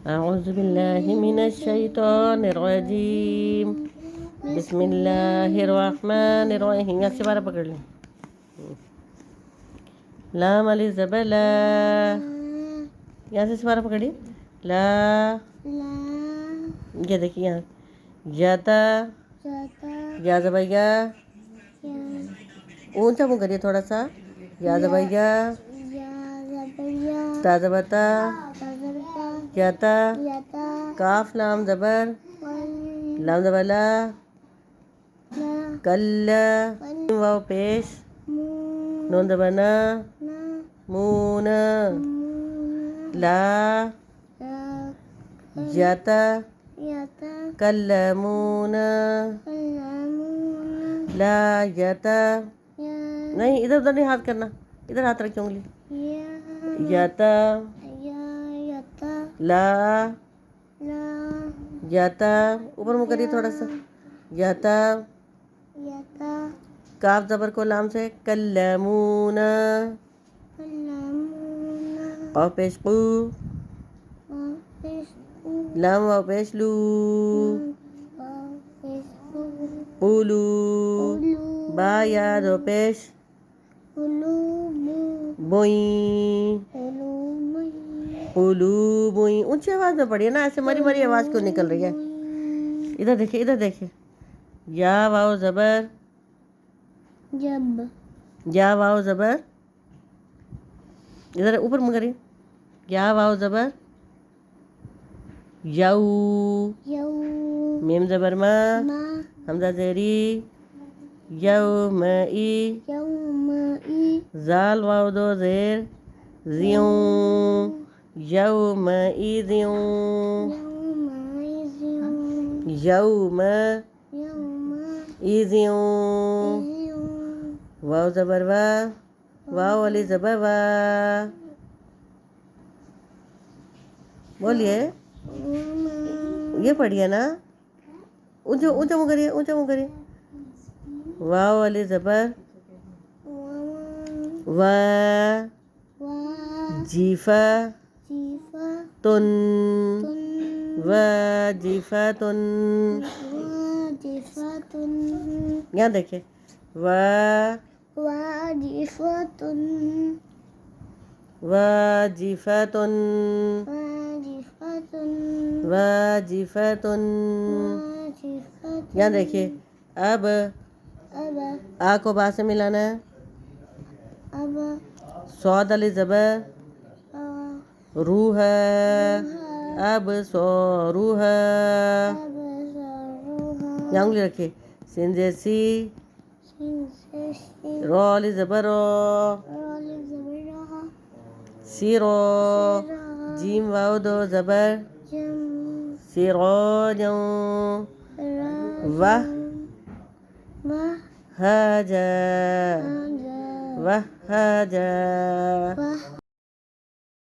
أعوذ بالله من الشيطان الرجيم بسم الله الرحمن الرحیم. यहाँ से बारह पकड़ लें. लाम अली ज़बर ला. यहाँ से बारह पकड़िए. ला. ये देखिए यहाँ. जाता. या ज़बैया. ऊंचा मुँह करिए थोड़ा सा. या ज़बैया. ता ज़बता. जाता. काफ लाम ज़बर. लाम ज़बर ला. कल्ला. वाव पेश. नून ज़बर ना. मूना. ला. जाता. कल्लमूना. ला जाता. नहीं, इधर उधर नहीं हाथ करना. इधर हाथ रखिए उंगली. जाता. ला. जाता. ऊपर मुँह करिए थोड़ा सा. जाता. काफ ज़बर को लाम से. कल्लमूना. और पेश कू. लाम वाव पेश लू. उलू. बा या दो पेश. बोई. उलू बोई. ऊंची आवाज में पढ़िए ना, ऐसे मरी मरी आवाज क्यों निकल रही है. इधर देखिए, इधर देखिए. या वाव ज़बर. जब. या वाव ज़बर. इधर ऊपर मुँह करिए. या वाव ज़बर. यऊ. मीम ज़बर मा. हमज़ा ज़ेरी. यौमई. ज़ाल वाव दो ज़ेर. ज़ियूं. यौमइज़ियूं. यौमइज़ियूं. वाव ज़बर वा. वाव वाली ज़बर वा. बोलिए. ये पढ़िए ना. ऊंचा ऊंचा मुँह करिए, ऊंचा मुँह करिए. वाव वाली ज़बर. वा. जीफा. तुन. वाजिफा तुन. यहाँ देखिए. वाजिफातुन. वाजिफातुन. यहाँ देखिए. अब आ को बा से मिलाना है. सौद अली ज़बर. रूह. अब सो रूह. यहाँ उंगली रखिए. सिन जैसी. रो अली ज़बर रो. सीरो. जीम वाव दो ज़बर. सिरोजों. वाह. हाजा. वहाजा.